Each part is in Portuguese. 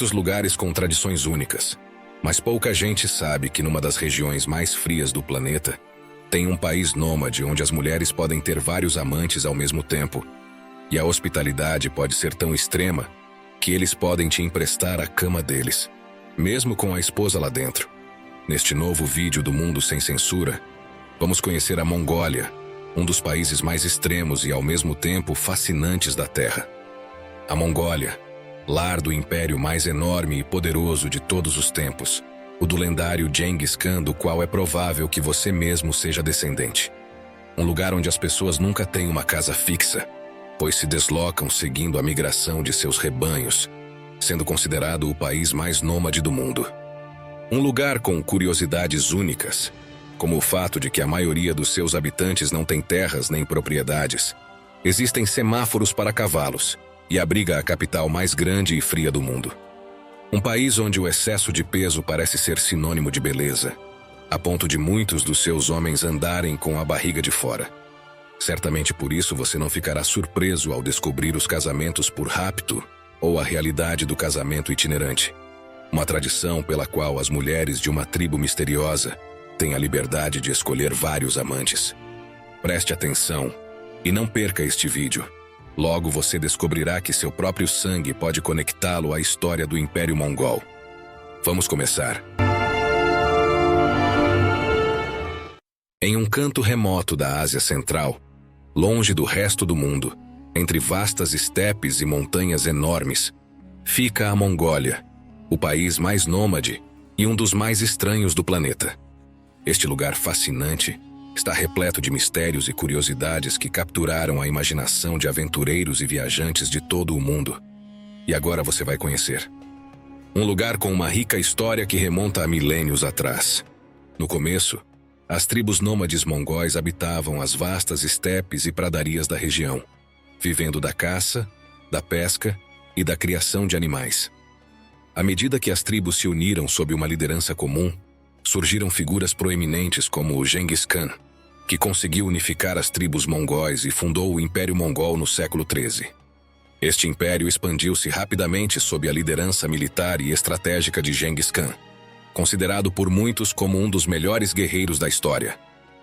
muitos lugares com tradições únicas, mas pouca gente sabe que numa das regiões mais frias do planeta, tem um país nômade onde as mulheres podem ter vários amantes ao mesmo tempo, e a hospitalidade pode ser tão extrema que eles podem te emprestar a cama deles, mesmo com a esposa lá dentro. Neste novo vídeo do Mundo Sem Censura, vamos conhecer a Mongólia, um dos países mais extremos e ao mesmo tempo fascinantes da Terra. A Mongólia, lar do império mais enorme e poderoso de todos os tempos, o do lendário Genghis Khan, do qual é provável que você mesmo seja descendente. Um lugar onde as pessoas nunca têm uma casa fixa, pois se deslocam seguindo a migração de seus rebanhos, sendo considerado o país mais nômade do mundo. Um lugar com curiosidades únicas, como o fato de que a maioria dos seus habitantes não tem terras nem propriedades. Existem semáforos para cavalos e abriga a capital mais grande e fria do mundo. Um país onde o excesso de peso parece ser sinônimo de beleza, a ponto de muitos dos seus homens andarem com a barriga de fora. Certamente por isso você não ficará surpreso ao descobrir os casamentos por rapto ou a realidade do casamento itinerante, uma tradição pela qual as mulheres de uma tribo misteriosa têm a liberdade de escolher vários amantes. Preste atenção e não perca este vídeo. Logo você descobrirá que seu próprio sangue pode conectá-lo à história do Império Mongol. Vamos começar. Em um canto remoto da Ásia Central, longe do resto do mundo, entre vastas estepes e montanhas enormes, fica a Mongólia, o país mais nômade e um dos mais estranhos do planeta. Este lugar fascinante está repleto de mistérios e curiosidades que capturaram a imaginação de aventureiros e viajantes de todo o mundo. E agora você vai conhecer. Um lugar com uma rica história que remonta a milênios atrás. No começo, as tribos nômades mongóis habitavam as vastas estepes e pradarias da região, vivendo da caça, da pesca e da criação de animais. À medida que as tribos se uniram sob uma liderança comum, surgiram figuras proeminentes como o Genghis Khan, que conseguiu unificar as tribos mongóis e fundou o Império Mongol no século XIII. Este império expandiu-se rapidamente sob a liderança militar e estratégica de Genghis Khan, considerado por muitos como um dos melhores guerreiros da história,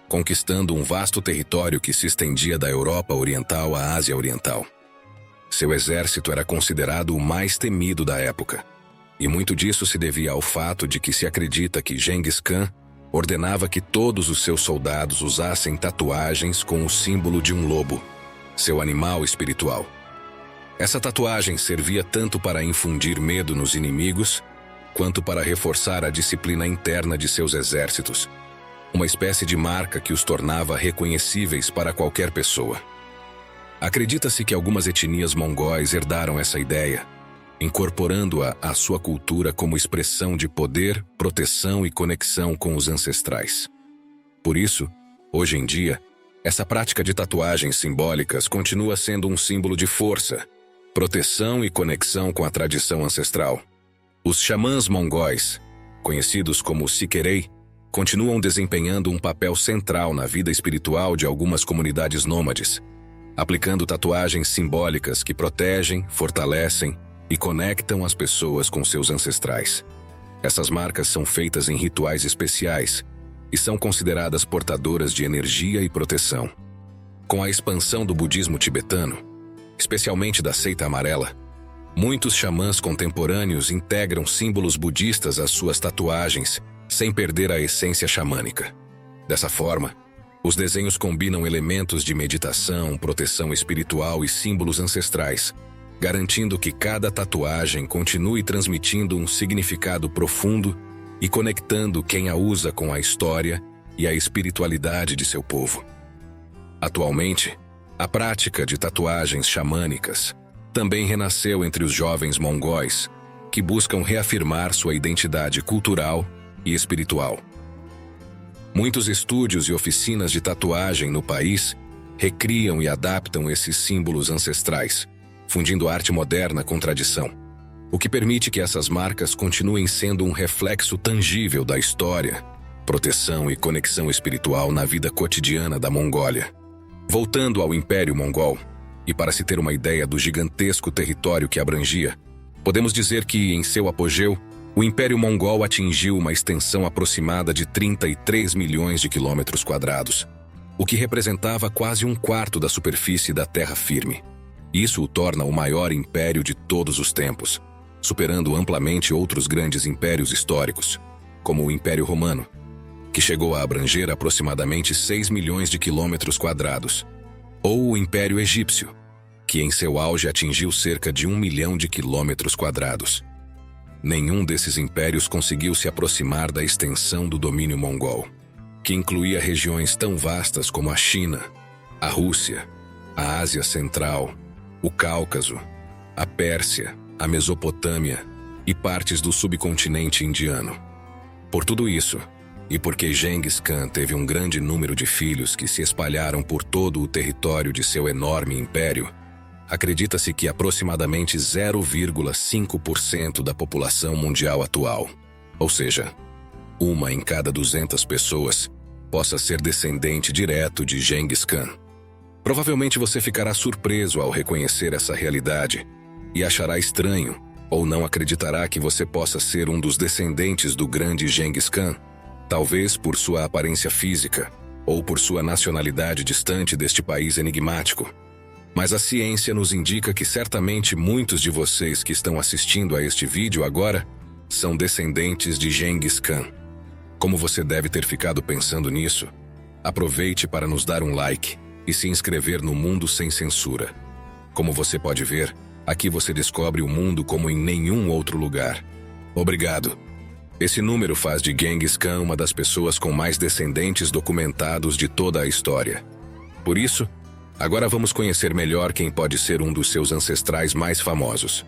conquistando um vasto território que se estendia da Europa Oriental à Ásia Oriental. Seu exército era considerado o mais temido da época, e muito disso se devia ao fato de que se acredita que Genghis Khan ordenava que todos os seus soldados usassem tatuagens com o símbolo de um lobo, seu animal espiritual. Essa tatuagem servia tanto para infundir medo nos inimigos, quanto para reforçar a disciplina interna de seus exércitos, uma espécie de marca que os tornava reconhecíveis para qualquer pessoa. Acredita-se que algumas etnias mongóis herdaram essa ideia, incorporando-a à sua cultura como expressão de poder, proteção e conexão com os ancestrais. Por isso, hoje em dia, essa prática de tatuagens simbólicas continua sendo um símbolo de força, proteção e conexão com a tradição ancestral. Os xamãs mongóis, conhecidos como siquirei, continuam desempenhando um papel central na vida espiritual de algumas comunidades nômades, aplicando tatuagens simbólicas que protegem, fortalecem e conectam as pessoas com seus ancestrais. Essas marcas são feitas em rituais especiais e são consideradas portadoras de energia e proteção. Com a expansão do budismo tibetano, especialmente da seita amarela, muitos xamãs contemporâneos integram símbolos budistas às suas tatuagens, sem perder a essência xamânica. Dessa forma, os desenhos combinam elementos de meditação, proteção espiritual e símbolos ancestrais, garantindo que cada tatuagem continue transmitindo um significado profundo e conectando quem a usa com a história e a espiritualidade de seu povo. Atualmente, a prática de tatuagens xamânicas também renasceu entre os jovens mongóis, que buscam reafirmar sua identidade cultural e espiritual. Muitos estúdios e oficinas de tatuagem no país recriam e adaptam esses símbolos ancestrais, fundindo arte moderna com tradição, o que permite que essas marcas continuem sendo um reflexo tangível da história, proteção e conexão espiritual na vida cotidiana da Mongólia. Voltando ao Império Mongol, e para se ter uma ideia do gigantesco território que abrangia, Podemos dizer que, em seu apogeu, o Império Mongol atingiu uma extensão aproximada de 33 milhões de quilômetros quadrados, o que representava quase um quarto da superfície da terra firme. Isso o torna o maior império de todos os tempos, superando amplamente outros grandes impérios históricos, como o Império Romano, que chegou a abranger aproximadamente 6 milhões de quilômetros quadrados, ou o Império Egípcio, que em seu auge atingiu cerca de 1 milhão de quilômetros quadrados. Nenhum desses impérios conseguiu se aproximar da extensão do domínio mongol, que incluía regiões tão vastas como a China, a Rússia, a Ásia Central, o Cáucaso, a Pérsia, a Mesopotâmia e partes do subcontinente indiano. Por tudo isso, e porque Genghis Khan teve um grande número de filhos que se espalharam por todo o território de seu enorme império, acredita-se que aproximadamente 0,5% da população mundial atual, ou seja, 1 em cada 200 pessoas, possa ser descendente direto de Genghis Khan. Provavelmente você ficará surpreso ao reconhecer essa realidade e achará estranho ou não acreditará que você possa ser um dos descendentes do grande Genghis Khan, talvez por sua aparência física ou por sua nacionalidade distante deste país enigmático. Mas a ciência nos indica que certamente muitos de vocês que estão assistindo a este vídeo agora são descendentes de Genghis Khan. Como você deve ter ficado pensando nisso, aproveite para nos dar um like e se inscrever no Mundo Sem Censura. Como você pode ver, aqui você descobre o mundo como em nenhum outro lugar. Obrigado. Esse número faz de Genghis Khan uma das pessoas com mais descendentes documentados de toda a história. Por isso, agora vamos conhecer melhor quem pode ser um dos seus ancestrais mais famosos.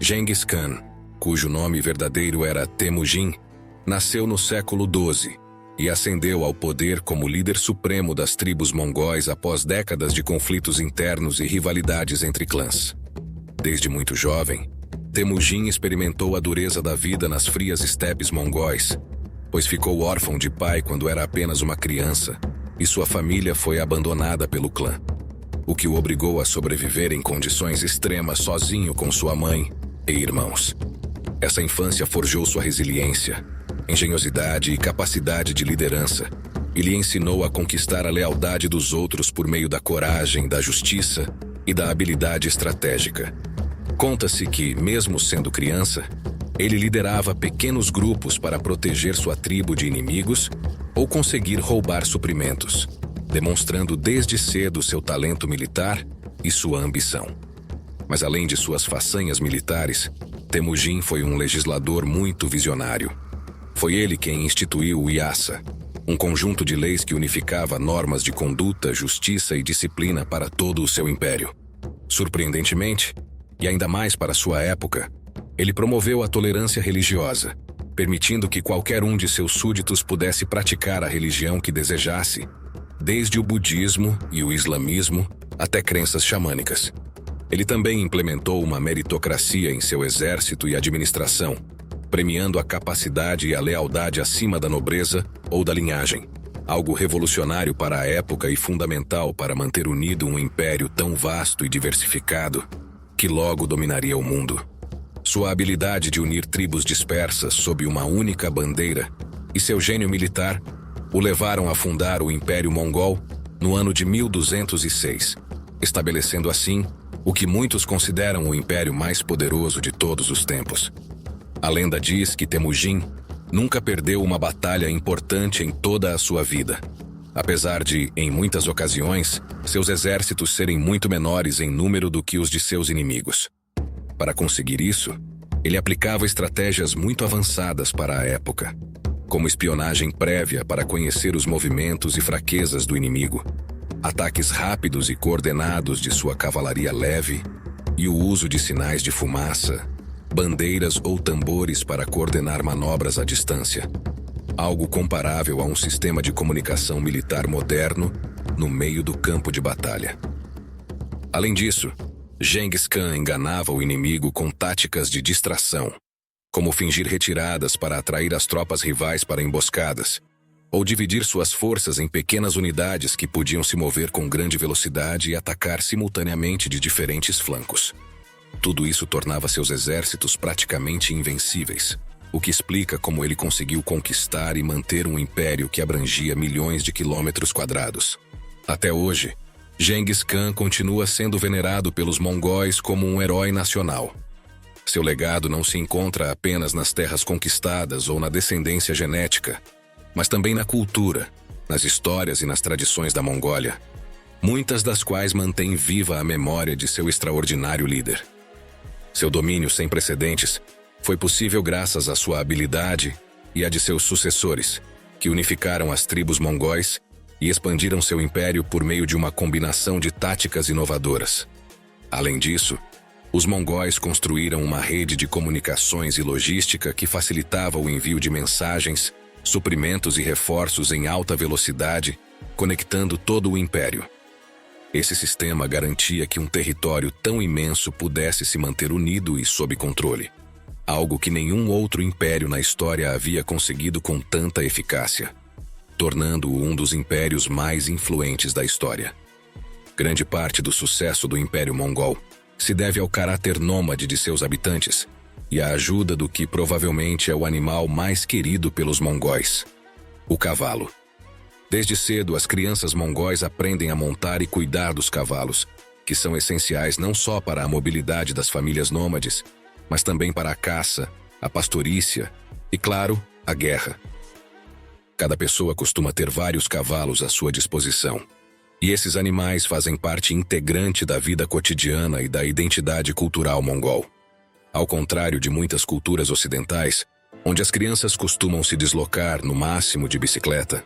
Genghis Khan, cujo nome verdadeiro era Temujin, nasceu no século XII e ascendeu ao poder como líder supremo das tribos mongóis após décadas de conflitos internos e rivalidades entre clãs. Desde muito jovem, Temujin experimentou a dureza da vida nas frias estepes mongóis, pois ficou órfão de pai quando era apenas uma criança e sua família foi abandonada pelo clã, o que o obrigou a sobreviver em condições extremas sozinho com sua mãe e irmãos. Essa infância forjou sua resiliência, engenhosidade e capacidade de liderança, e lhe ensinou a conquistar a lealdade dos outros por meio da coragem, da justiça e da habilidade estratégica. Conta-se que, mesmo sendo criança, ele liderava pequenos grupos para proteger sua tribo de inimigos ou conseguir roubar suprimentos, demonstrando desde cedo seu talento militar e sua ambição. Mas além de suas façanhas militares, Temujin foi um legislador muito visionário. Foi ele quem instituiu o Yasa, um conjunto de leis que unificava normas de conduta, justiça e disciplina para todo o seu império. Surpreendentemente, e ainda mais para sua época, ele promoveu a tolerância religiosa, permitindo que qualquer um de seus súditos pudesse praticar a religião que desejasse, desde o budismo e o islamismo até crenças xamânicas. Ele também implementou uma meritocracia em seu exército e administração, premiando a capacidade e a lealdade acima da nobreza ou da linhagem, algo revolucionário para a época e fundamental para manter unido um império tão vasto e diversificado que logo dominaria o mundo. Sua habilidade de unir tribos dispersas sob uma única bandeira e seu gênio militar o levaram a fundar o Império Mongol no ano de 1206, estabelecendo assim o que muitos consideram o império mais poderoso de todos os tempos. A lenda diz que Temujin nunca perdeu uma batalha importante em toda a sua vida, apesar de, em muitas ocasiões, seus exércitos serem muito menores em número do que os de seus inimigos. Para conseguir isso, ele aplicava estratégias muito avançadas para a época, como espionagem prévia para conhecer os movimentos e fraquezas do inimigo, ataques rápidos e coordenados de sua cavalaria leve e o uso de sinais de fumaça, bandeiras ou tambores para coordenar manobras à distância, algo comparável a um sistema de comunicação militar moderno no meio do campo de batalha. Além disso, Genghis Khan enganava o inimigo com táticas de distração, como fingir retiradas para atrair as tropas rivais para emboscadas, ou dividir suas forças em pequenas unidades que podiam se mover com grande velocidade e atacar simultaneamente de diferentes flancos. Tudo isso tornava seus exércitos praticamente invencíveis, o que explica como ele conseguiu conquistar e manter um império que abrangia milhões de quilômetros quadrados. Até hoje, Genghis Khan continua sendo venerado pelos mongóis como um herói nacional. Seu legado não se encontra apenas nas terras conquistadas ou na descendência genética, mas também na cultura, nas histórias e nas tradições da Mongólia, muitas das quais mantêm viva a memória de seu extraordinário líder. Seu domínio sem precedentes foi possível graças à sua habilidade e à de seus sucessores, que unificaram as tribos mongóis e expandiram seu império por meio de uma combinação de táticas inovadoras. Além disso, os mongóis construíram uma rede de comunicações e logística que facilitava o envio de mensagens, suprimentos e reforços em alta velocidade, conectando todo o império. Esse sistema garantia que um território tão imenso pudesse se manter unido e sob controle, algo que nenhum outro império na história havia conseguido com tanta eficácia, tornando-o um dos impérios mais influentes da história. Grande parte do sucesso do Império Mongol se deve ao caráter nômade de seus habitantes e à ajuda do que provavelmente é o animal mais querido pelos mongóis: o cavalo. Desde cedo, as crianças mongóis aprendem a montar e cuidar dos cavalos, que são essenciais não só para a mobilidade das famílias nômades, mas também para a caça, a pastorícia e, claro, a guerra. Cada pessoa costuma ter vários cavalos à sua disposição, e esses animais fazem parte integrante da vida cotidiana e da identidade cultural mongol. Ao contrário de muitas culturas ocidentais, onde as crianças costumam se deslocar no máximo de bicicleta,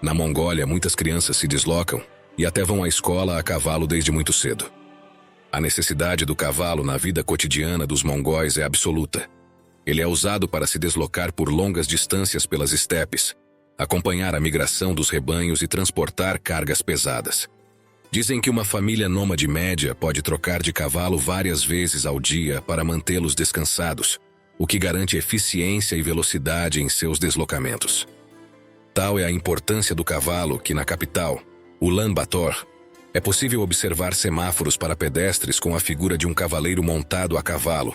na Mongólia muitas crianças se deslocam e até vão à escola a cavalo desde muito cedo. A necessidade do cavalo na vida cotidiana dos mongóis é absoluta. Ele é usado para se deslocar por longas distâncias pelas estepes, acompanhar a migração dos rebanhos e transportar cargas pesadas. Dizem que uma família nômade média pode trocar de cavalo várias vezes ao dia para mantê-los descansados, o que garante eficiência e velocidade em seus deslocamentos. Tal é a importância do cavalo que, na capital, Ulaanbaatar, é possível observar semáforos para pedestres com a figura de um cavaleiro montado a cavalo,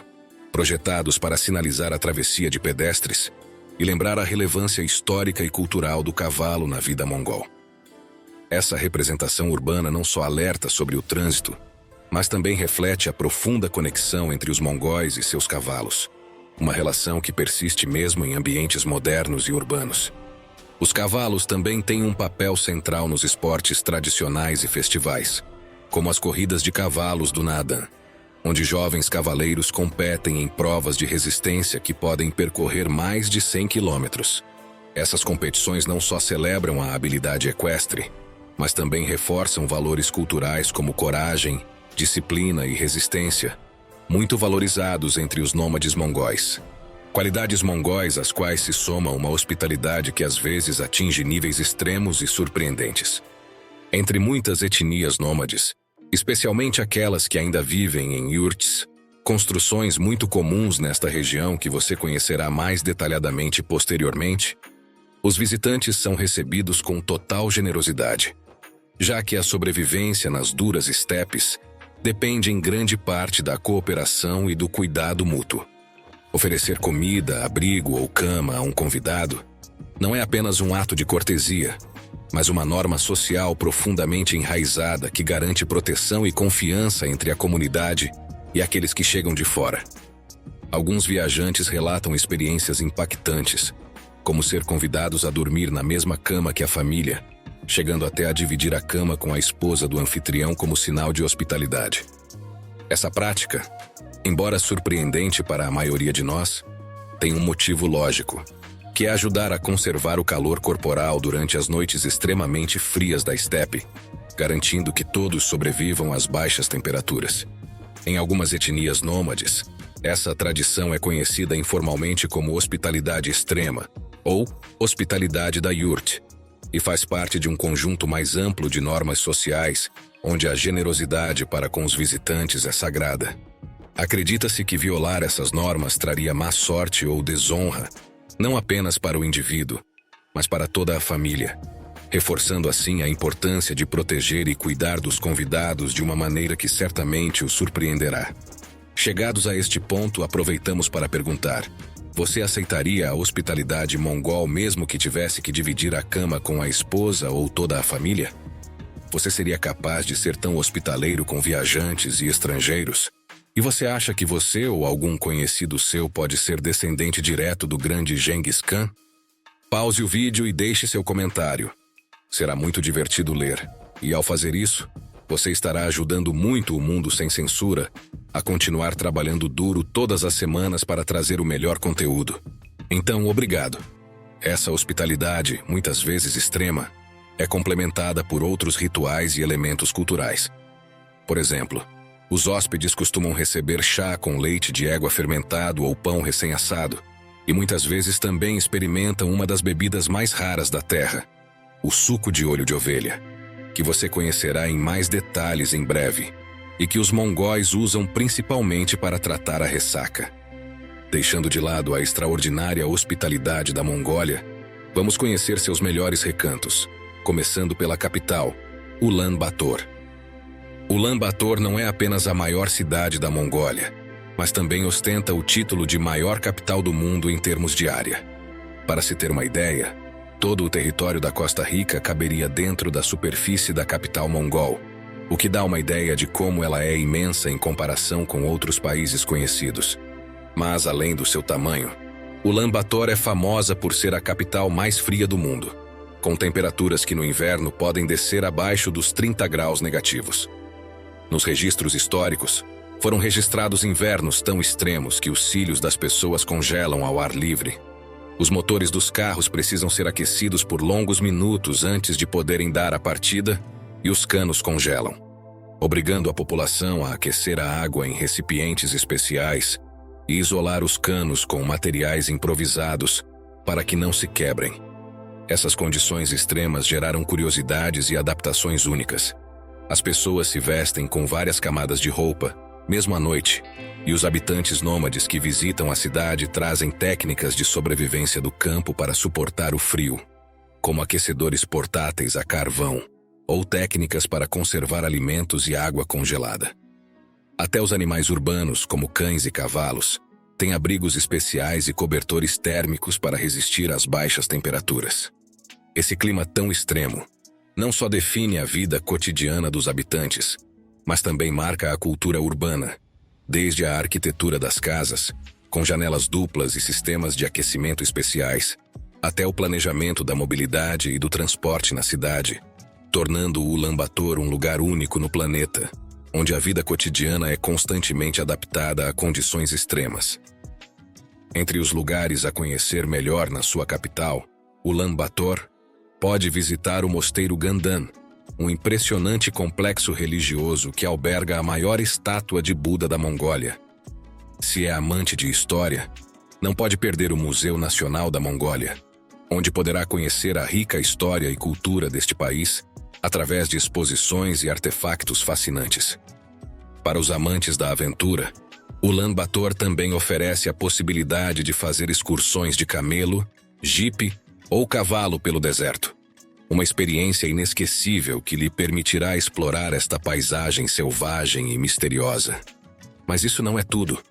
projetados para sinalizar a travessia de pedestres e lembrar a relevância histórica e cultural do cavalo na vida mongol. Essa representação urbana não só alerta sobre o trânsito, mas também reflete a profunda conexão entre os mongóis e seus cavalos, uma relação que persiste mesmo em ambientes modernos e urbanos. Os cavalos também têm um papel central nos esportes tradicionais e festivais, como as corridas de cavalos do Naadam, onde jovens cavaleiros competem em provas de resistência que podem percorrer mais de 100 quilômetros. Essas competições não só celebram a habilidade equestre, mas também reforçam valores culturais como coragem, disciplina e resistência, muito valorizados entre os nômades mongóis. Qualidades mongóis às quais se soma uma hospitalidade que às vezes atinge níveis extremos e surpreendentes. Entre muitas etnias nômades, especialmente aquelas que ainda vivem em yurts, construções muito comuns nesta região que você conhecerá mais detalhadamente posteriormente, os visitantes são recebidos com total generosidade, já que a sobrevivência nas duras estepes depende em grande parte da cooperação e do cuidado mútuo. Oferecer comida, abrigo ou cama a um convidado não é apenas um ato de cortesia, mas uma norma social profundamente enraizada que garante proteção e confiança entre a comunidade e aqueles que chegam de fora. Alguns viajantes relatam experiências impactantes, como ser convidados a dormir na mesma cama que a família, chegando até a dividir a cama com a esposa do anfitrião como sinal de hospitalidade. Essa prática, embora surpreendente para a maioria de nós, tem um motivo lógico, que é ajudar a conservar o calor corporal durante as noites extremamente frias da estepe, garantindo que todos sobrevivam às baixas temperaturas. Em algumas etnias nômades, essa tradição é conhecida informalmente como hospitalidade extrema, ou hospitalidade da yurt, e faz parte de um conjunto mais amplo de normas sociais, onde a generosidade para com os visitantes é sagrada. Acredita-se que violar essas normas traria má sorte ou desonra, não apenas para o indivíduo, mas para toda a família, reforçando assim a importância de proteger e cuidar dos convidados de uma maneira que certamente os surpreenderá. Chegados a este ponto, aproveitamos para perguntar: você aceitaria a hospitalidade mongol mesmo que tivesse que dividir a cama com a esposa ou toda a família? Você seria capaz de ser tão hospitaleiro com viajantes e estrangeiros? E você acha que você ou algum conhecido seu pode ser descendente direto do grande Genghis Khan? Pause o vídeo e deixe seu comentário. Será muito divertido ler. E ao fazer isso, você estará ajudando muito o Mundo Sem Censura a continuar trabalhando duro todas as semanas para trazer o melhor conteúdo. Então, obrigado. Essa hospitalidade, muitas vezes extrema, é complementada por outros rituais e elementos culturais. Por exemplo, os hóspedes costumam receber chá com leite de égua fermentado ou pão recém-assado, e muitas vezes também experimentam uma das bebidas mais raras da terra, o suco de olho de ovelha, que você conhecerá em mais detalhes em breve, e que os mongóis usam principalmente para tratar a ressaca. Deixando de lado a extraordinária hospitalidade da Mongólia, vamos conhecer seus melhores recantos, começando pela capital, Ulaanbaatar. Ulaanbaatar não é apenas a maior cidade da Mongólia, mas também ostenta o título de maior capital do mundo em termos de área. Para se ter uma ideia, todo o território da Costa Rica caberia dentro da superfície da capital mongol, o que dá uma ideia de como ela é imensa em comparação com outros países conhecidos. Mas, além do seu tamanho, Ulaanbaatar é famosa por ser a capital mais fria do mundo, com temperaturas que no inverno podem descer abaixo dos 30 graus negativos. Nos registros históricos, foram registrados invernos tão extremos que os cílios das pessoas congelam ao ar livre. Os motores dos carros precisam ser aquecidos por longos minutos antes de poderem dar a partida e os canos congelam, obrigando a população a aquecer a água em recipientes especiais e isolar os canos com materiais improvisados para que não se quebrem. Essas condições extremas geraram curiosidades e adaptações únicas. As pessoas se vestem com várias camadas de roupa, mesmo à noite, e os habitantes nômades que visitam a cidade trazem técnicas de sobrevivência do campo para suportar o frio, como aquecedores portáteis a carvão, ou técnicas para conservar alimentos e água congelada. Até os animais urbanos, como cães e cavalos, têm abrigos especiais e cobertores térmicos para resistir às baixas temperaturas. Esse clima tão extremo não só define a vida cotidiana dos habitantes, mas também marca a cultura urbana, desde a arquitetura das casas, com janelas duplas e sistemas de aquecimento especiais, até o planejamento da mobilidade e do transporte na cidade, tornando o Ulaanbaatar um lugar único no planeta, onde a vida cotidiana é constantemente adaptada a condições extremas. Entre os lugares a conhecer melhor na sua capital, Ulaanbaatar, pode visitar o Mosteiro Gandan, um impressionante complexo religioso que alberga a maior estátua de Buda da Mongólia. Se é amante de história, não pode perder o Museu Nacional da Mongólia, onde poderá conhecer a rica história e cultura deste país através de exposições e artefactos fascinantes. Para os amantes da aventura, Ulaanbaatar também oferece a possibilidade de fazer excursões de camelo, jipe ou cavalo pelo deserto. Uma experiência inesquecível que lhe permitirá explorar esta paisagem selvagem e misteriosa. Mas isso não é tudo,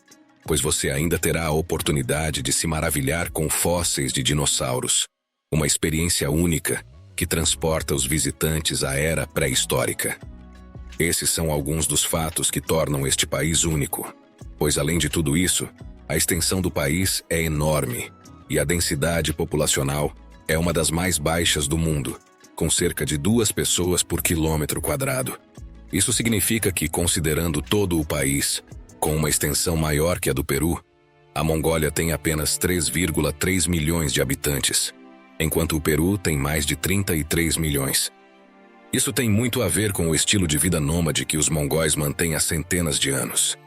pois você ainda terá a oportunidade de se maravilhar com fósseis de dinossauros, uma experiência única que transporta os visitantes à era pré-histórica. Esses são alguns dos fatos que tornam este país único, pois além de tudo isso, a extensão do país é enorme e a densidade populacional é uma das mais baixas do mundo, com cerca de 2 pessoas por quilômetro quadrado. Isso significa que, considerando todo o país, com uma extensão maior que a do Peru, a Mongólia tem apenas 3,3 milhões de habitantes, enquanto o Peru tem mais de 33 milhões. Isso tem muito a ver com o estilo de vida nômade que os mongóis mantêm há centenas de anos.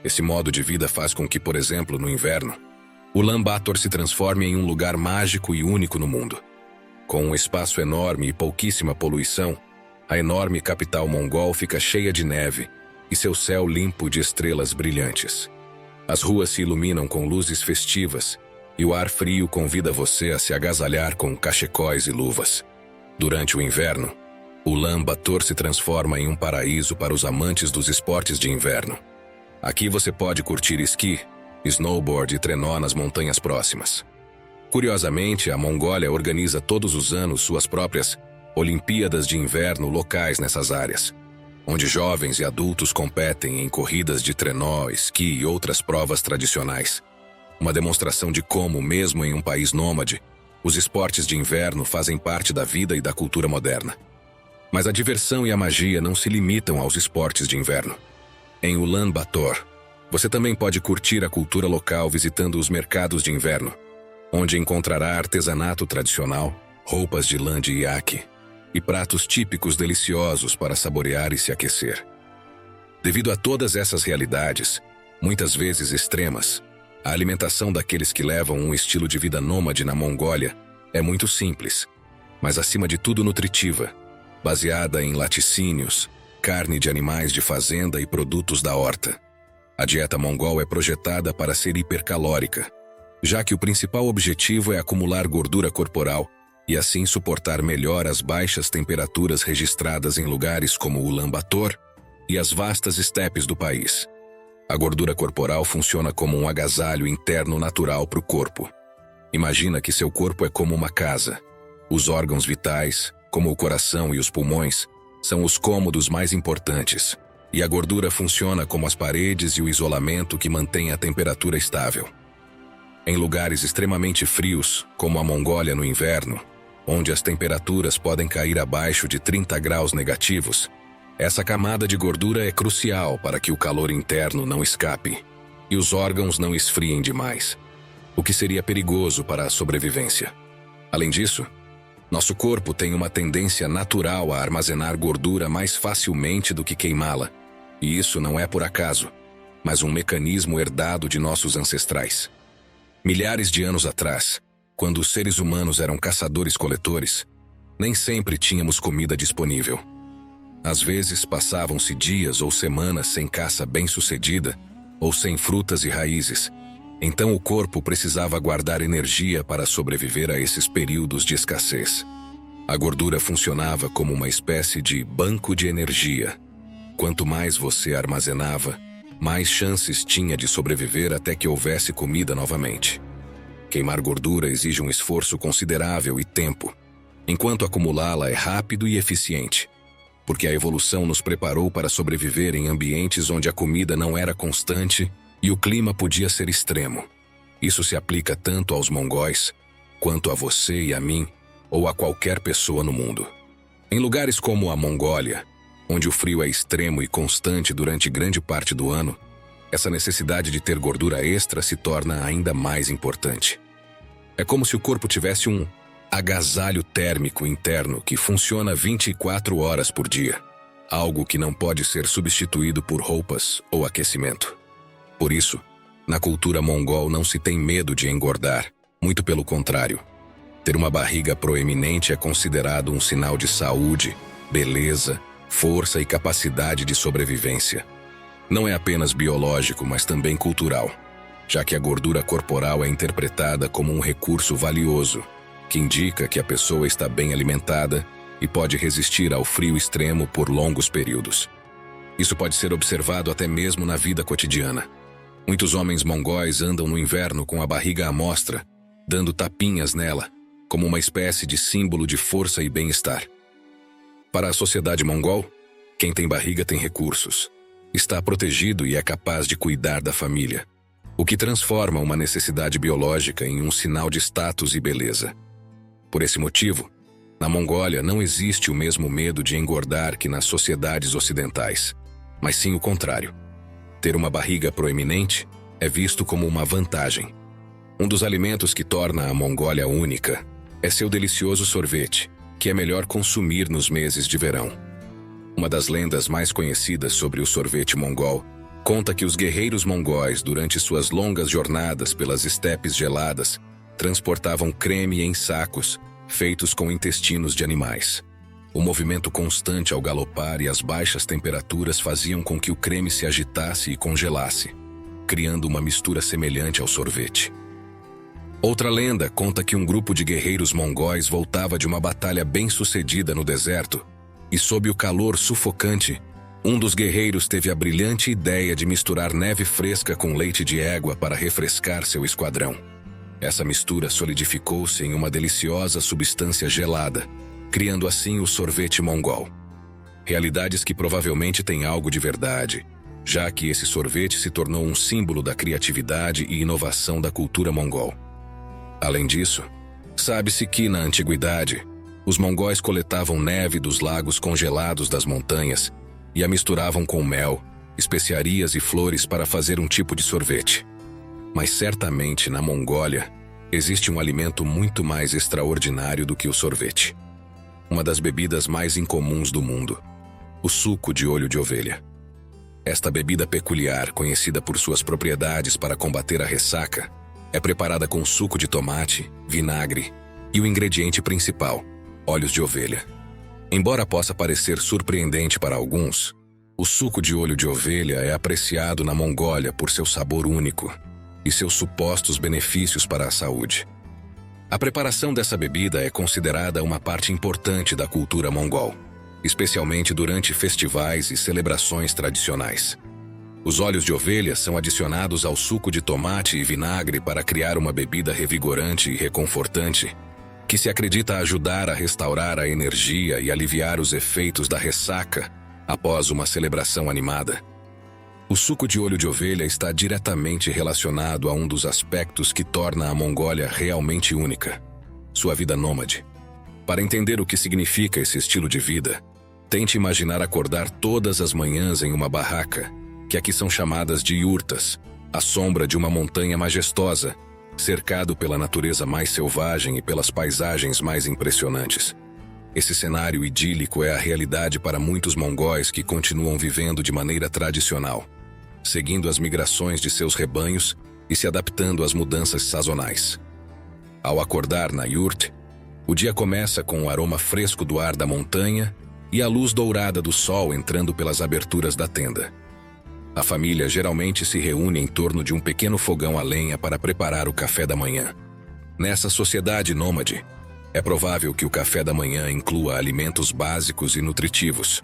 Esse modo de vida faz com que, por exemplo, no inverno, Ulaanbaatar se transforme em um lugar mágico e único no mundo. Com um espaço enorme e pouquíssima poluição, a enorme capital mongol fica cheia de neve e seu céu limpo de estrelas brilhantes. As ruas se iluminam com luzes festivas e o ar frio convida você a se agasalhar com cachecóis e luvas. Durante o inverno, Ulaanbaatar se transforma em um paraíso para os amantes dos esportes de inverno. Aqui você pode curtir esqui, snowboard e trenó nas montanhas próximas. Curiosamente, a Mongólia organiza todos os anos suas próprias Olimpíadas de Inverno locais nessas áreas, onde jovens e adultos competem em corridas de trenó, esqui e outras provas tradicionais. Uma demonstração de como, mesmo em um país nômade, os esportes de inverno fazem parte da vida e da cultura moderna. Mas a diversão e a magia não se limitam aos esportes de inverno. Em Ulaanbaatar, você também pode curtir a cultura local visitando os mercados de inverno, onde encontrará artesanato tradicional, roupas de lã de iaque e pratos típicos deliciosos para saborear e se aquecer. Devido a todas essas realidades, muitas vezes extremas, a alimentação daqueles que levam um estilo de vida nômade na Mongólia é muito simples, mas acima de tudo nutritiva, baseada em laticínios, carne de animais de fazenda e produtos da horta. A dieta mongol é projetada para ser hipercalórica, já que o principal objetivo é acumular gordura corporal e assim suportar melhor as baixas temperaturas registradas em lugares como Ulaanbaatar e as vastas estepes do país. A gordura corporal funciona como um agasalho interno natural para o corpo. Imagina que seu corpo é como uma casa. Os órgãos vitais, como o coração e os pulmões, são os cômodos mais importantes, e a gordura funciona como as paredes e o isolamento que mantém a temperatura estável. Em lugares extremamente frios, como a Mongólia no inverno, onde as temperaturas podem cair abaixo de 30 graus negativos, essa camada de gordura é crucial para que o calor interno não escape e os órgãos não esfriem demais, o que seria perigoso para a sobrevivência. Além disso, nosso corpo tem uma tendência natural a armazenar gordura mais facilmente do que queimá-la, e isso não é por acaso, mas um mecanismo herdado de nossos ancestrais. Milhares de anos atrás, quando os seres humanos eram caçadores-coletores, nem sempre tínhamos comida disponível. Às vezes passavam-se dias ou semanas sem caça bem-sucedida ou sem frutas e raízes. Então o corpo precisava guardar energia para sobreviver a esses períodos de escassez. A gordura funcionava como uma espécie de banco de energia. Quanto mais você armazenava, mais chances tinha de sobreviver até que houvesse comida novamente. Queimar gordura exige um esforço considerável e tempo, enquanto acumulá-la é rápido e eficiente, porque a evolução nos preparou para sobreviver em ambientes onde a comida não era constante e o clima podia ser extremo. Isso se aplica tanto aos mongóis, quanto a você e a mim, ou a qualquer pessoa no mundo. Em lugares como a Mongólia, onde o frio é extremo e constante durante grande parte do ano, essa necessidade de ter gordura extra se torna ainda mais importante. É como se o corpo tivesse um agasalho térmico interno que funciona 24 horas por dia, algo que não pode ser substituído por roupas ou aquecimento. Por isso, na cultura mongol não se tem medo de engordar, muito pelo contrário. Ter uma barriga proeminente é considerado um sinal de saúde, beleza, força e capacidade de sobrevivência. Não é apenas biológico, mas também cultural, já que a gordura corporal é interpretada como um recurso valioso, que indica que a pessoa está bem alimentada e pode resistir ao frio extremo por longos períodos. Isso pode ser observado até mesmo na vida cotidiana. Muitos homens mongóis andam no inverno com a barriga à mostra, dando tapinhas nela, como uma espécie de símbolo de força e bem-estar. Para a sociedade mongol, quem tem barriga tem recursos, está protegido e é capaz de cuidar da família, o que transforma uma necessidade biológica em um sinal de status e beleza. Por esse motivo, na Mongólia não existe o mesmo medo de engordar que nas sociedades ocidentais, mas sim o contrário. Ter uma barriga proeminente é visto como uma vantagem. Um dos alimentos que torna a Mongólia única é seu delicioso sorvete, que é melhor consumir nos meses de verão. Uma das lendas mais conhecidas sobre o sorvete mongol conta que os guerreiros mongóis, durante suas longas jornadas pelas estepes geladas, transportavam creme em sacos, feitos com intestinos de animais. O movimento constante ao galopar e as baixas temperaturas faziam com que o creme se agitasse e congelasse, criando uma mistura semelhante ao sorvete. Outra lenda conta que um grupo de guerreiros mongóis voltava de uma batalha bem-sucedida no deserto e, sob o calor sufocante, Um dos guerreiros teve a brilhante ideia de misturar neve fresca com leite de égua para refrescar seu esquadrão. Essa mistura solidificou-se em uma deliciosa substância gelada, criando assim o sorvete mongol. Realidades que provavelmente têm algo de verdade, já que esse sorvete se tornou um símbolo da criatividade e inovação da cultura mongol. Além disso, sabe-se que, na antiguidade, os mongóis coletavam neve dos lagos congelados das montanhas e a misturavam com mel, especiarias e flores para fazer um tipo de sorvete. Mas certamente, na Mongólia, existe um alimento muito mais extraordinário do que o sorvete. Uma das bebidas mais incomuns do mundo: o suco de olho de ovelha. Esta bebida peculiar, conhecida por suas propriedades para combater a ressaca, é preparada com suco de tomate, vinagre e o ingrediente principal, óleos de ovelha. Embora possa parecer surpreendente para alguns, o suco de olho de ovelha é apreciado na Mongólia por seu sabor único e seus supostos benefícios para a saúde. A preparação dessa bebida é considerada uma parte importante da cultura mongol, especialmente durante festivais e celebrações tradicionais. Os óleos de ovelha são adicionados ao suco de tomate e vinagre para criar uma bebida revigorante e reconfortante, que se acredita ajudar a restaurar a energia e aliviar os efeitos da ressaca após uma celebração animada. O suco de olho de ovelha está diretamente relacionado a um dos aspectos que torna a Mongólia realmente única: sua vida nômade. Para entender o que significa esse estilo de vida, tente imaginar acordar todas as manhãs em uma barraca, que aqui são chamadas de yurtas, à sombra de uma montanha majestosa, cercado pela natureza mais selvagem e pelas paisagens mais impressionantes. Esse cenário idílico é a realidade para muitos mongóis que continuam vivendo de maneira tradicional, seguindo as migrações de seus rebanhos e se adaptando às mudanças sazonais. Ao acordar na yurt, o dia começa com o aroma fresco do ar da montanha e a luz dourada do sol entrando pelas aberturas da tenda. A família geralmente se reúne em torno de um pequeno fogão a lenha para preparar o café da manhã. Nessa sociedade nômade, é provável que o café da manhã inclua alimentos básicos e nutritivos,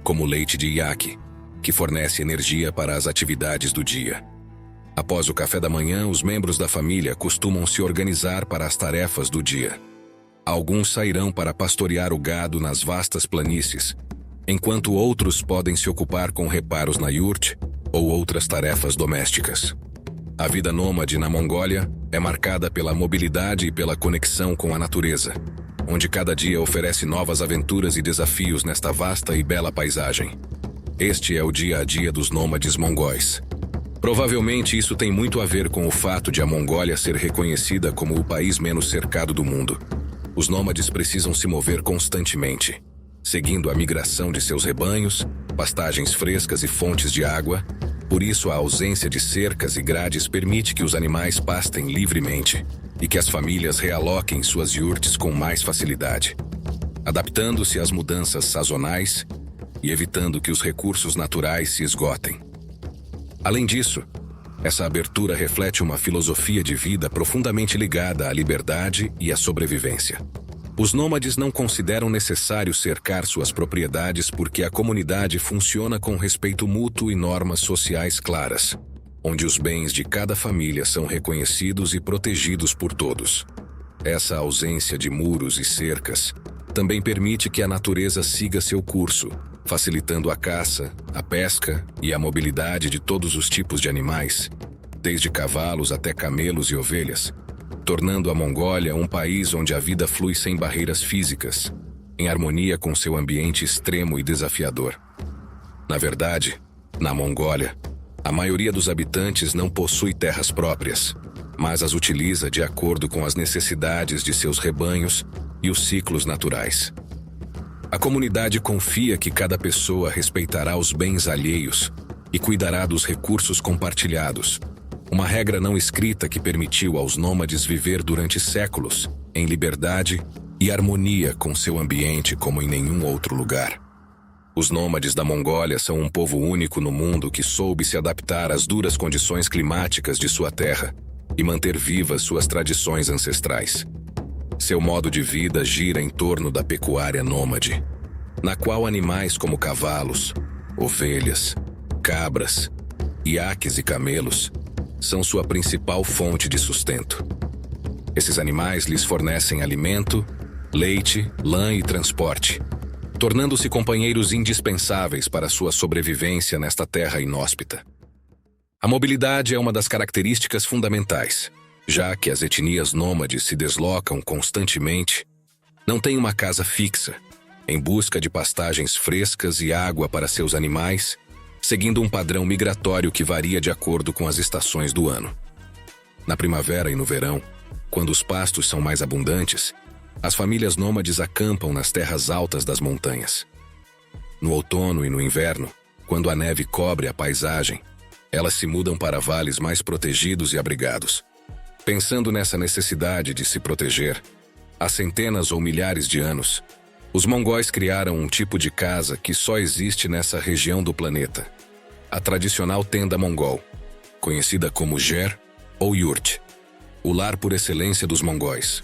como leite de iaque, que fornece energia para as atividades do dia. Após o café da manhã, os membros da família costumam se organizar para as tarefas do dia. Alguns sairão para pastorear o gado nas vastas planícies, enquanto outros podem se ocupar com reparos na yurt ou outras tarefas domésticas. A vida nômade na Mongólia é marcada pela mobilidade e pela conexão com a natureza, onde cada dia oferece novas aventuras e desafios nesta vasta e bela paisagem. Este é o dia a dia dos nômades mongóis. Provavelmente isso tem muito a ver com o fato de a Mongólia ser reconhecida como o país menos cercado do mundo. Os nômades precisam se mover constantemente, seguindo a migração de seus rebanhos, pastagens frescas e fontes de água. Por isso, a ausência de cercas e grades permite que os animais pastem livremente e que as famílias realoquem suas yurtes com mais facilidade, adaptando-se às mudanças sazonais e evitando que os recursos naturais se esgotem. Além disso, essa abertura reflete uma filosofia de vida profundamente ligada à liberdade e à sobrevivência. Os nômades não consideram necessário cercar suas propriedades porque a comunidade funciona com respeito mútuo e normas sociais claras, onde os bens de cada família são reconhecidos e protegidos por todos. Essa ausência de muros e cercas também permite que a natureza siga seu curso, facilitando a caça, a pesca e a mobilidade de todos os tipos de animais, desde cavalos até camelos e ovelhas, tornando a Mongólia um país onde a vida flui sem barreiras físicas, em harmonia com seu ambiente extremo e desafiador. Na verdade, na Mongólia, a maioria dos habitantes não possui terras próprias, mas as utiliza de acordo com as necessidades de seus rebanhos e os ciclos naturais. A comunidade confia que cada pessoa respeitará os bens alheios e cuidará dos recursos compartilhados, uma regra não escrita que permitiu aos nômades viver durante séculos em liberdade e harmonia com seu ambiente como em nenhum outro lugar. Os nômades da Mongólia são um povo único no mundo que soube se adaptar às duras condições climáticas de sua terra e manter vivas suas tradições ancestrais. Seu modo de vida gira em torno da pecuária nômade, na qual animais como cavalos, ovelhas, cabras, iaques e camelos são sua principal fonte de sustento. Esses animais lhes fornecem alimento, leite, lã e transporte, tornando-se companheiros indispensáveis para sua sobrevivência nesta terra inóspita. A mobilidade é uma das características fundamentais, já que as etnias nômades se deslocam constantemente, não têm uma casa fixa, em busca de pastagens frescas e água para seus animais, seguindo um padrão migratório que varia de acordo com as estações do ano. Na primavera e no verão, quando os pastos são mais abundantes, as famílias nômades acampam nas terras altas das montanhas. No outono e no inverno, quando a neve cobre a paisagem, elas se mudam para vales mais protegidos e abrigados. Pensando nessa necessidade de se proteger, há centenas ou milhares de anos, os mongóis criaram um tipo de casa que só existe nessa região do planeta: a tradicional tenda mongol, conhecida como ger ou yurt, o lar por excelência dos mongóis.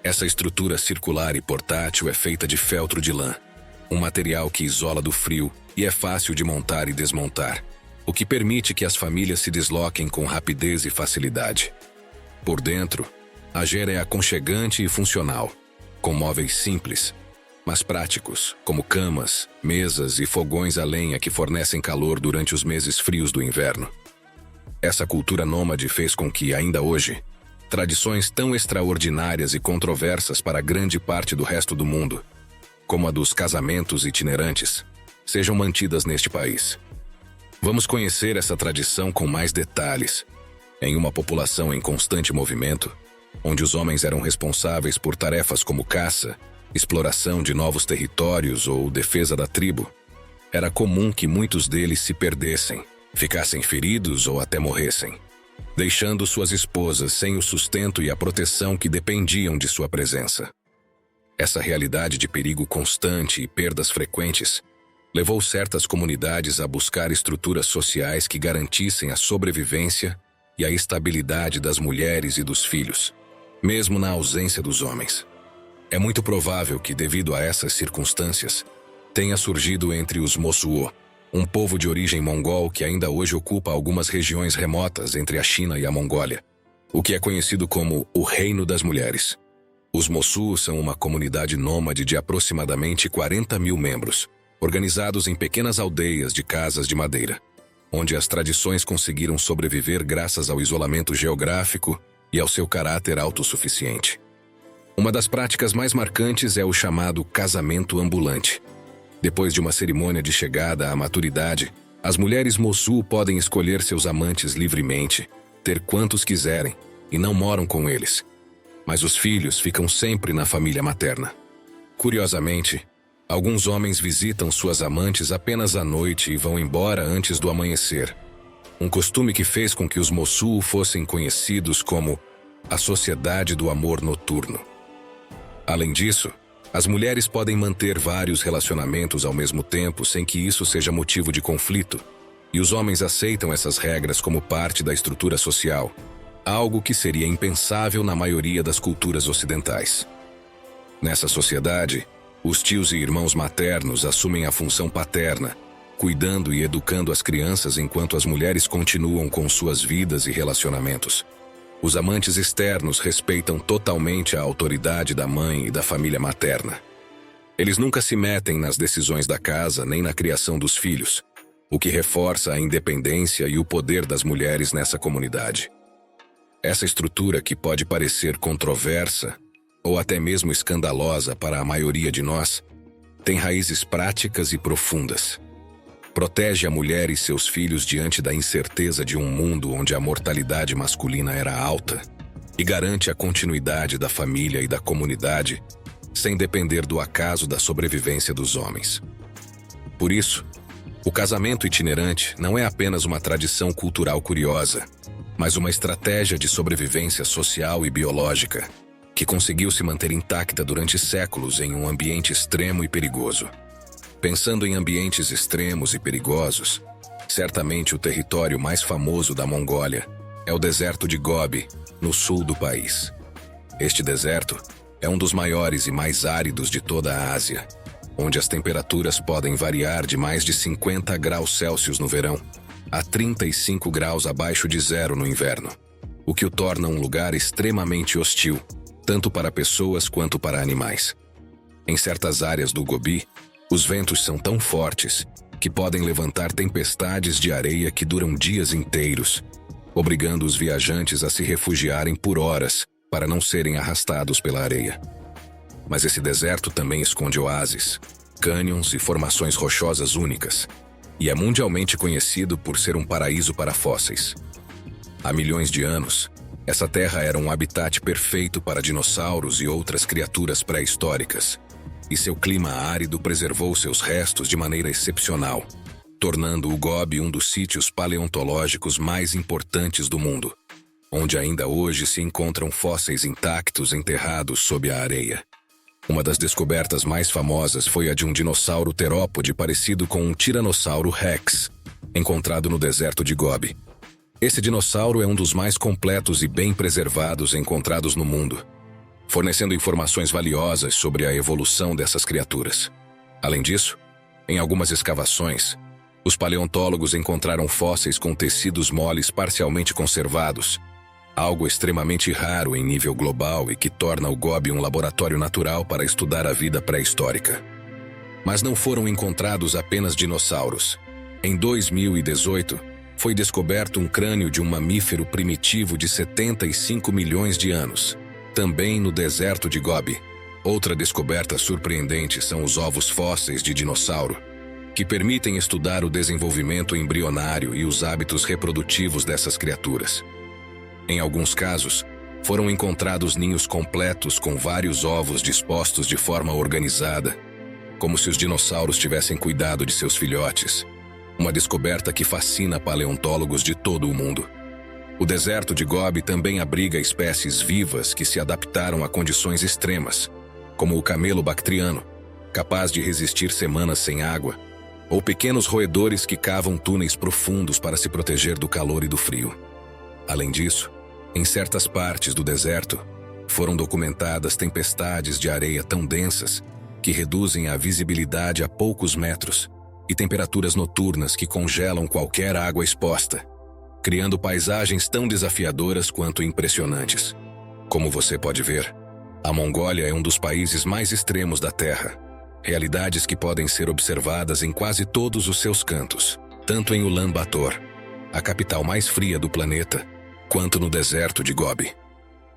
Essa estrutura circular e portátil é feita de feltro de lã, um material que isola do frio e é fácil de montar e desmontar, o que permite que as famílias se desloquem com rapidez e facilidade. Por dentro, a ger é aconchegante e funcional, com móveis simples, mas práticos, como camas, mesas e fogões a lenha que fornecem calor durante os meses frios do inverno. Essa cultura nômade fez com que, ainda hoje, tradições tão extraordinárias e controversas para grande parte do resto do mundo, como a dos casamentos itinerantes, sejam mantidas neste país. Vamos conhecer essa tradição com mais detalhes. Em uma população em constante movimento, onde os homens eram responsáveis por tarefas como caça, exploração de novos territórios ou defesa da tribo, era comum que muitos deles se perdessem, ficassem feridos ou até morressem, deixando suas esposas sem o sustento e a proteção que dependiam de sua presença. Essa realidade de perigo constante e perdas frequentes levou certas comunidades a buscar estruturas sociais que garantissem a sobrevivência e a estabilidade das mulheres e dos filhos, mesmo na ausência dos homens. É muito provável que, devido a essas circunstâncias, tenha surgido entre os Mosuo, um povo de origem mongol que ainda hoje ocupa algumas regiões remotas entre a China e a Mongólia, o que é conhecido como o Reino das Mulheres. Os Mosuo são uma comunidade nômade de aproximadamente 40 mil membros, organizados em pequenas aldeias de casas de madeira, onde as tradições conseguiram sobreviver graças ao isolamento geográfico e ao seu caráter autossuficiente. Uma das práticas mais marcantes é o chamado casamento ambulante. Depois de uma cerimônia de chegada à maturidade, as mulheres Mosuo podem escolher seus amantes livremente, ter quantos quiserem, e não moram com eles. Mas os filhos ficam sempre na família materna. Curiosamente, alguns homens visitam suas amantes apenas à noite e vão embora antes do amanhecer. Um costume que fez com que os Mosuo fossem conhecidos como a Sociedade do Amor Noturno. Além disso, as mulheres podem manter vários relacionamentos ao mesmo tempo sem que isso seja motivo de conflito, e os homens aceitam essas regras como parte da estrutura social, algo que seria impensável na maioria das culturas ocidentais. Nessa sociedade, os tios e irmãos maternos assumem a função paterna, cuidando e educando as crianças enquanto as mulheres continuam com suas vidas e relacionamentos. Os amantes externos respeitam totalmente a autoridade da mãe e da família materna. Eles nunca se metem nas decisões da casa nem na criação dos filhos, o que reforça a independência e o poder das mulheres nessa comunidade. Essa estrutura, que pode parecer controversa ou até mesmo escandalosa para a maioria de nós, tem raízes práticas e profundas. Protege a mulher e seus filhos diante da incerteza de um mundo onde a mortalidade masculina era alta e garante a continuidade da família e da comunidade sem depender do acaso da sobrevivência dos homens. Por isso, o casamento itinerante não é apenas uma tradição cultural curiosa, mas uma estratégia de sobrevivência social e biológica que conseguiu se manter intacta durante séculos em um ambiente extremo e perigoso. Pensando em ambientes extremos e perigosos, certamente o território mais famoso da Mongólia é o deserto de Gobi, no sul do país. Este deserto é um dos maiores e mais áridos de toda a Ásia. onde as temperaturas podem variar de mais de 50 graus Celsius no verão a 35 graus abaixo de zero no inverno, o que o torna um lugar extremamente hostil, tanto para pessoas quanto para animais. Em certas áreas do Gobi, os ventos são tão fortes que podem levantar tempestades de areia que duram dias inteiros, obrigando os viajantes a se refugiarem por horas para não serem arrastados pela areia. Mas esse deserto também esconde oásis, cânions e formações rochosas únicas, e é mundialmente conhecido por ser um paraíso para fósseis. Há milhões de anos, essa terra era um habitat perfeito para dinossauros e outras criaturas pré-históricas, e seu clima árido preservou seus restos de maneira excepcional, tornando o Gobi um dos sítios paleontológicos mais importantes do mundo, onde ainda hoje se encontram fósseis intactos enterrados sob a areia. Uma das descobertas mais famosas foi a de um dinossauro terópode parecido com um Tiranossauro Rex, encontrado no deserto de Gobi. Esse dinossauro é um dos mais completos e bem preservados encontrados no mundo, fornecendo informações valiosas sobre a evolução dessas criaturas. Além disso, em algumas escavações, os paleontólogos encontraram fósseis com tecidos moles parcialmente conservados, algo extremamente raro em nível global e que torna o Gobi um laboratório natural para estudar a vida pré-histórica. Mas não foram encontrados apenas dinossauros. Em 2018, foi descoberto um crânio de um mamífero primitivo de 75 milhões de anos, também no deserto de Gobi. Outra descoberta surpreendente são os ovos fósseis de dinossauro, que permitem estudar o desenvolvimento embrionário e os hábitos reprodutivos dessas criaturas. Em alguns casos, foram encontrados ninhos completos com vários ovos dispostos de forma organizada, como se os dinossauros tivessem cuidado de seus filhotes. Uma descoberta que fascina paleontólogos de todo o mundo. O deserto de Gobi também abriga espécies vivas que se adaptaram a condições extremas, como o camelo bactriano, capaz de resistir semanas sem água, ou pequenos roedores que cavam túneis profundos para se proteger do calor e do frio. Além disso, em certas partes do deserto, foram documentadas tempestades de areia tão densas que reduzem a visibilidade a poucos metros e temperaturas noturnas que congelam qualquer água exposta, criando paisagens tão desafiadoras quanto impressionantes. Como você pode ver, a Mongólia é um dos países mais extremos da Terra, realidades que podem ser observadas em quase todos os seus cantos, tanto em Ulaanbaatar, a capital mais fria do planeta, quanto no deserto de Gobi.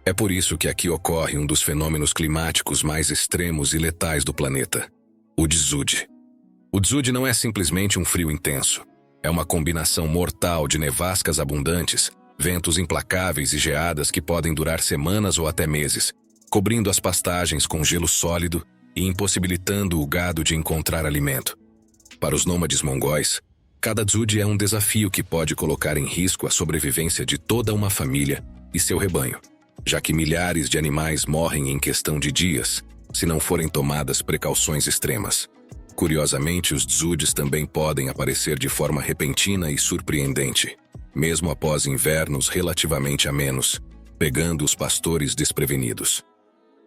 É por isso que aqui ocorre um dos fenômenos climáticos mais extremos e letais do planeta, o Dzud. O Dzud não é simplesmente um frio intenso. É uma combinação mortal de nevascas abundantes, ventos implacáveis e geadas que podem durar semanas ou até meses, cobrindo as pastagens com gelo sólido e impossibilitando o gado de encontrar alimento. Para os nômades mongóis, cada Dzud é um desafio que pode colocar em risco a sobrevivência de toda uma família e seu rebanho, já que milhares de animais morrem em questão de dias, se não forem tomadas precauções extremas. Curiosamente, os Dzuds também podem aparecer de forma repentina e surpreendente, mesmo após invernos relativamente amenos, pegando os pastores desprevenidos.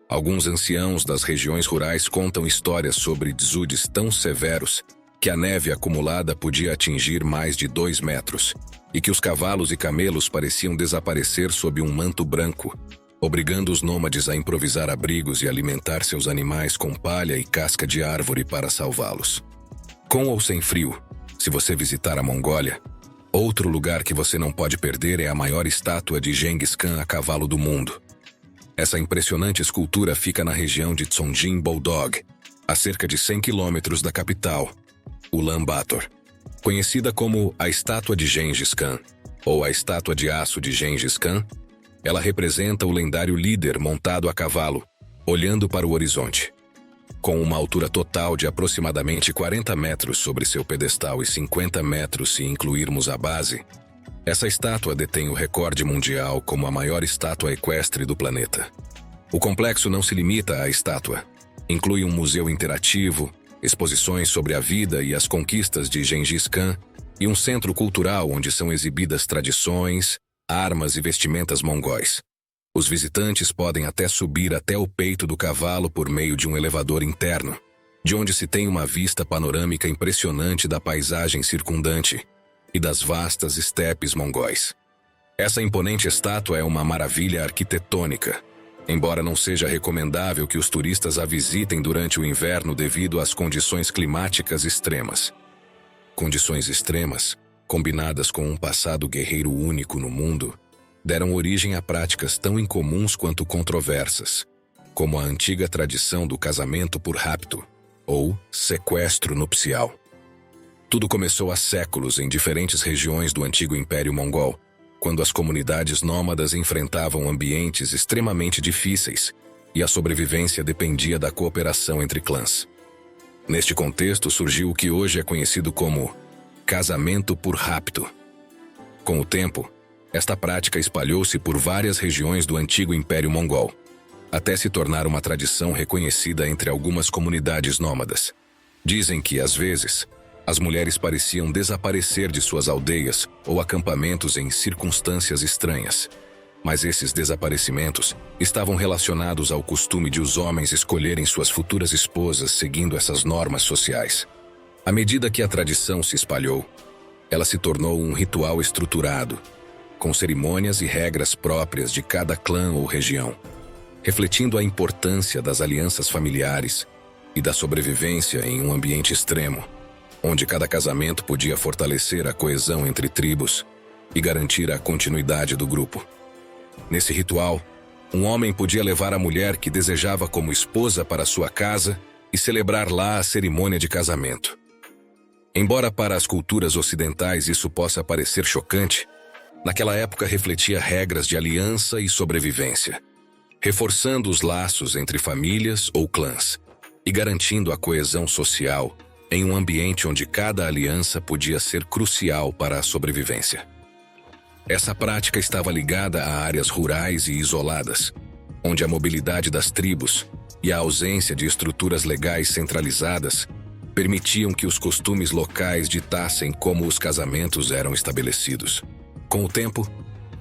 Alguns anciãos das regiões rurais contam histórias sobre Dzuds tão severos que a neve acumulada podia atingir mais de 2 metros e que os cavalos e camelos pareciam desaparecer sob um manto branco, obrigando os nômades a improvisar abrigos e alimentar seus animais com palha e casca de árvore para salvá-los. Com ou sem frio, se você visitar a Mongólia, outro lugar que você não pode perder é a maior estátua de Genghis Khan a cavalo do mundo. Essa impressionante escultura fica na região de Tsonjin Bodog, a cerca de 100 quilômetros da capital, Ulaanbaatar. Conhecida como a Estátua de Genghis Khan, ou a Estátua de Aço de Genghis Khan, ela representa o lendário líder montado a cavalo, olhando para o horizonte. Com uma altura total de aproximadamente 40 metros sobre seu pedestal e 50 metros se incluirmos a base, essa estátua detém o recorde mundial como a maior estátua equestre do planeta. O complexo não se limita à estátua. Inclui um museu interativo, exposições sobre a vida e as conquistas de Genghis Khan e um centro cultural onde são exibidas tradições, armas e vestimentas mongóis. Os visitantes podem até subir até o peito do cavalo por meio de um elevador interno, de onde se tem uma vista panorâmica impressionante da paisagem circundante e das vastas estepes mongóis. Essa imponente estátua é uma maravilha arquitetônica, embora não seja recomendável que os turistas a visitem durante o inverno devido às condições climáticas extremas. Condições extremas, combinadas com um passado guerreiro único no mundo, deram origem a práticas tão incomuns quanto controversas, como a antiga tradição do casamento por rapto, ou sequestro nupcial. Tudo começou há séculos em diferentes regiões do antigo Império Mongol, quando as comunidades nômadas enfrentavam ambientes extremamente difíceis e a sobrevivência dependia da cooperação entre clãs. Neste contexto surgiu o que hoje é conhecido como casamento por rapto. Com o tempo, esta prática espalhou-se por várias regiões do antigo Império Mongol, até se tornar uma tradição reconhecida entre algumas comunidades nômadas. Dizem que, às vezes, as mulheres pareciam desaparecer de suas aldeias ou acampamentos em circunstâncias estranhas. Mas esses desaparecimentos estavam relacionados ao costume de os homens escolherem suas futuras esposas seguindo essas normas sociais. À medida que a tradição se espalhou, ela se tornou um ritual estruturado, com cerimônias e regras próprias de cada clã ou região, refletindo a importância das alianças familiares e da sobrevivência em um ambiente extremo, onde cada casamento podia fortalecer a coesão entre tribos e garantir a continuidade do grupo. Nesse ritual, um homem podia levar a mulher que desejava como esposa para sua casa e celebrar lá a cerimônia de casamento. Embora para as culturas ocidentais isso possa parecer chocante, naquela época refletia regras de aliança e sobrevivência, reforçando os laços entre famílias ou clãs e garantindo a coesão social em um ambiente onde cada aliança podia ser crucial para a sobrevivência. Essa prática estava ligada a áreas rurais e isoladas, onde a mobilidade das tribos e a ausência de estruturas legais centralizadas permitiam que os costumes locais ditassem como os casamentos eram estabelecidos. Com o tempo,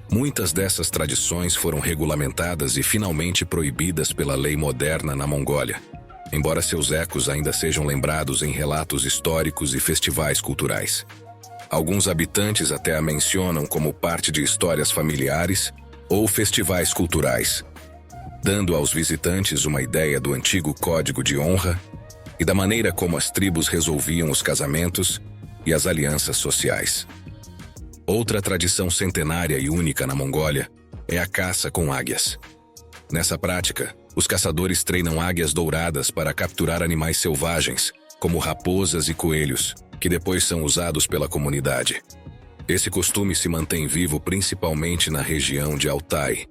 muitas dessas tradições foram regulamentadas e finalmente proibidas pela lei moderna na Mongólia, embora seus ecos ainda sejam lembrados em relatos históricos e festivais culturais. Alguns habitantes até a mencionam como parte de histórias familiares ou festivais culturais, dando aos visitantes uma ideia do antigo código de honra e da maneira como as tribos resolviam os casamentos e as alianças sociais. Outra tradição centenária e única na Mongólia é a caça com águias. Nessa prática, os caçadores treinam águias douradas para capturar animais selvagens, como raposas e coelhos, que depois são usados pela comunidade. Esse costume se mantém vivo principalmente na região de Altai,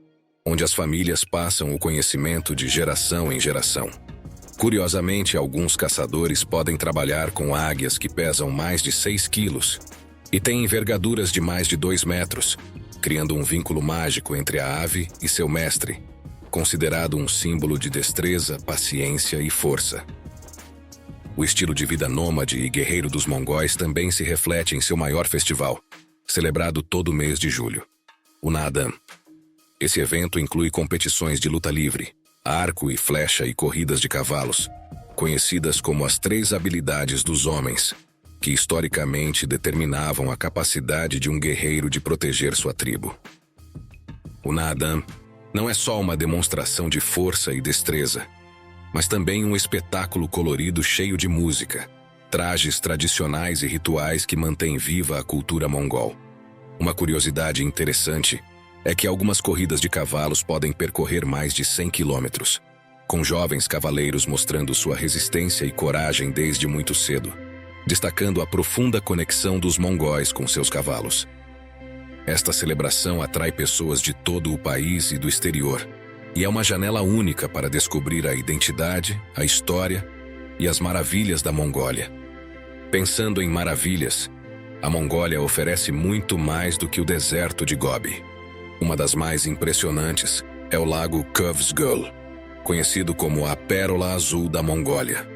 onde as famílias passam o conhecimento de geração em geração. Curiosamente, alguns caçadores podem trabalhar com águias que pesam mais de 6 quilos e têm envergaduras de mais de 2 metros, criando um vínculo mágico entre a ave e seu mestre, considerado um símbolo de destreza, paciência e força. O estilo de vida nômade e guerreiro dos mongóis também se reflete em seu maior festival, celebrado todo mês de julho, o Naadam. Esse evento inclui competições de luta livre, arco e flecha e corridas de cavalos, conhecidas como as 3 habilidades dos homens, que historicamente determinavam a capacidade de um guerreiro de proteger sua tribo. O Naadam não é só uma demonstração de força e destreza, mas também um espetáculo colorido cheio de música, trajes tradicionais e rituais que mantêm viva a cultura mongol. Uma curiosidade interessante é que algumas corridas de cavalos podem percorrer mais de 100 quilômetros, com jovens cavaleiros mostrando sua resistência e coragem desde muito cedo, destacando a profunda conexão dos mongóis com seus cavalos. Esta celebração atrai pessoas de todo o país e do exterior, e é uma janela única para descobrir a identidade, a história e as maravilhas da Mongólia. Pensando em maravilhas, a Mongólia oferece muito mais do que o deserto de Gobi. Uma das mais impressionantes é o lago Khövsgöl, conhecido como a Pérola Azul da Mongólia.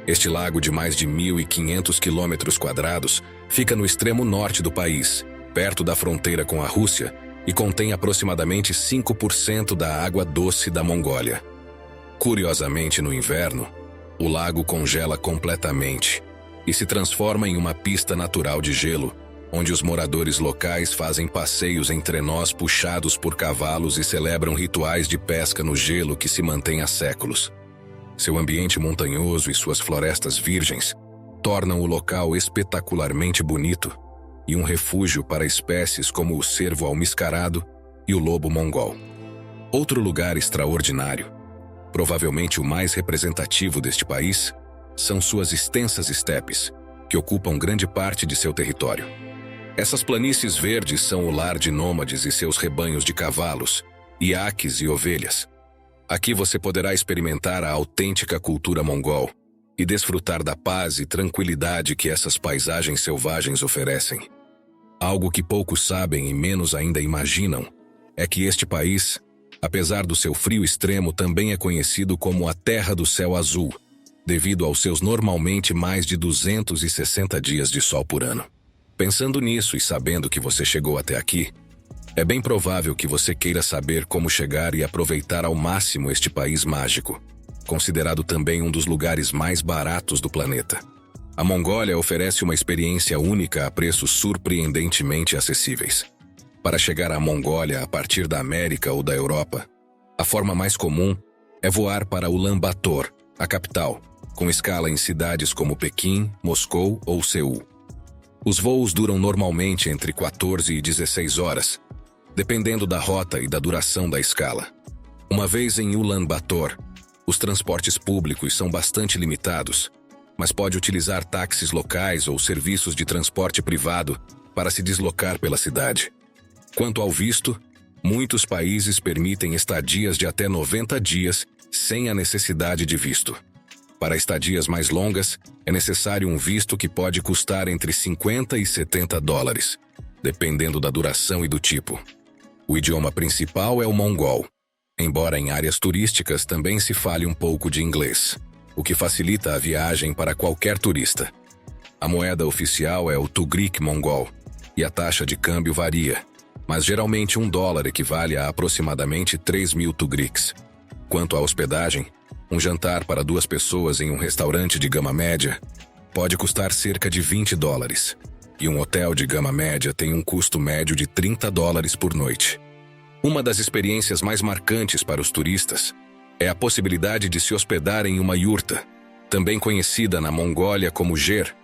Este lago de mais de 1.500 quilômetros quadrados fica no extremo norte do país, perto da fronteira com a Rússia, e contém aproximadamente 5% da água doce da Mongólia. Curiosamente, no inverno, O lago congela completamente e se transforma em uma pista natural de gelo, onde os moradores locais fazem passeios em trenós puxados por cavalos e celebram rituais de pesca no gelo que se mantém há séculos. Seu ambiente montanhoso e suas florestas virgens tornam o local espetacularmente bonito e um refúgio para espécies como o cervo almiscarado e o lobo mongol. Outro lugar extraordinário, provavelmente o mais representativo deste país, são suas extensas estepes, que ocupam grande parte de seu território. Essas planícies verdes são o lar de nômades e seus rebanhos de cavalos, iaques e ovelhas. Aqui você poderá experimentar a autêntica cultura mongol e desfrutar da paz e tranquilidade que essas paisagens selvagens oferecem. Algo que poucos sabem e menos ainda imaginam é que este país, apesar do seu frio extremo, também é conhecido como a Terra do Céu Azul, devido aos seus normalmente mais de 260 dias de sol por ano. Pensando nisso e sabendo que você chegou até aqui, é bem provável que você queira saber como chegar e aproveitar ao máximo este país mágico, considerado também um dos lugares mais baratos do planeta. A Mongólia oferece uma experiência única a preços surpreendentemente acessíveis. Para chegar à Mongólia a partir da América ou da Europa, a forma mais comum é voar para Ulaanbaatar, a capital, com escala em cidades como Pequim, Moscou ou Seul. Os voos duram normalmente entre 14 e 16 horas, dependendo da rota e da duração da escala. Uma vez em Ulaanbaatar, os transportes públicos são bastante limitados, mas pode utilizar táxis locais ou serviços de transporte privado para se deslocar pela cidade. Quanto ao visto, muitos países permitem estadias de até 90 dias sem a necessidade de visto. Para estadias mais longas, é necessário um visto que pode custar entre 50 e 70 dólares, dependendo da duração e do tipo. O idioma principal é o mongol, embora em áreas turísticas também se fale um pouco de inglês, o que facilita a viagem para qualquer turista. A moeda oficial é o tugrik mongol, e a taxa de câmbio varia, mas geralmente $1 equivale a aproximadamente 3.000 tugriks. Quanto à hospedagem, um jantar para 2 pessoas em um restaurante de gama média pode custar cerca de 20 dólares, e um hotel de gama média tem um custo médio de 30 dólares por noite. Uma das experiências mais marcantes para os turistas é a possibilidade de se hospedar em uma yurta, também conhecida na Mongólia como ger,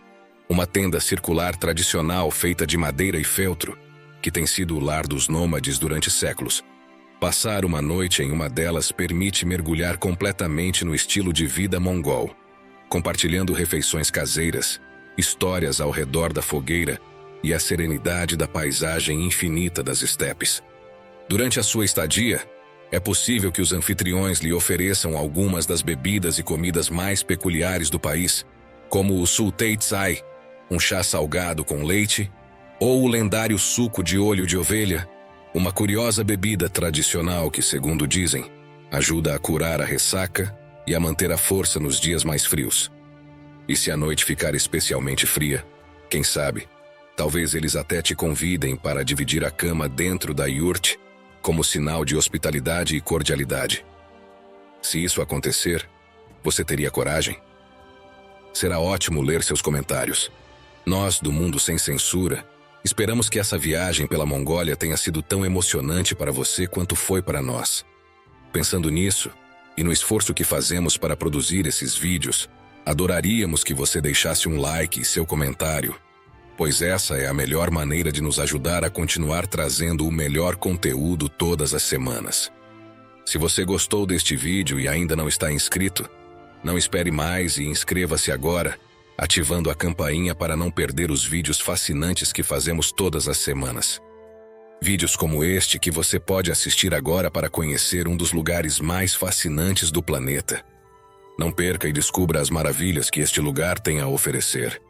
uma tenda circular tradicional feita de madeira e feltro, que tem sido o lar dos nômades durante séculos. Passar uma noite em uma delas permite mergulhar completamente no estilo de vida mongol, compartilhando refeições caseiras, histórias ao redor da fogueira e a serenidade da paisagem infinita das estepes. Durante a sua estadia, é possível que os anfitriões lhe ofereçam algumas das bebidas e comidas mais peculiares do país, como o sultei tsai, um chá salgado com leite, ou o lendário suco de olho de ovelha, uma curiosa bebida tradicional que, segundo dizem, ajuda a curar a ressaca e a manter a força nos dias mais frios. E se a noite ficar especialmente fria, quem sabe, talvez eles até te convidem para dividir a cama dentro da yurt, como sinal de hospitalidade e cordialidade. Se isso acontecer, você teria coragem? Será ótimo ler seus comentários. Nós, do Mundo Sem Censura, esperamos que essa viagem pela Mongólia tenha sido tão emocionante para você quanto foi para nós. Pensando nisso, e no esforço que fazemos para produzir esses vídeos, adoraríamos que você deixasse um like e seu comentário, pois essa é a melhor maneira de nos ajudar a continuar trazendo o melhor conteúdo todas as semanas. Se você gostou deste vídeo e ainda não está inscrito, não espere mais e inscreva-se agora, ativando a campainha para não perder os vídeos fascinantes que fazemos todas as semanas. Vídeos como este que você pode assistir agora para conhecer um dos lugares mais fascinantes do planeta. Não perca e descubra as maravilhas que este lugar tem a oferecer.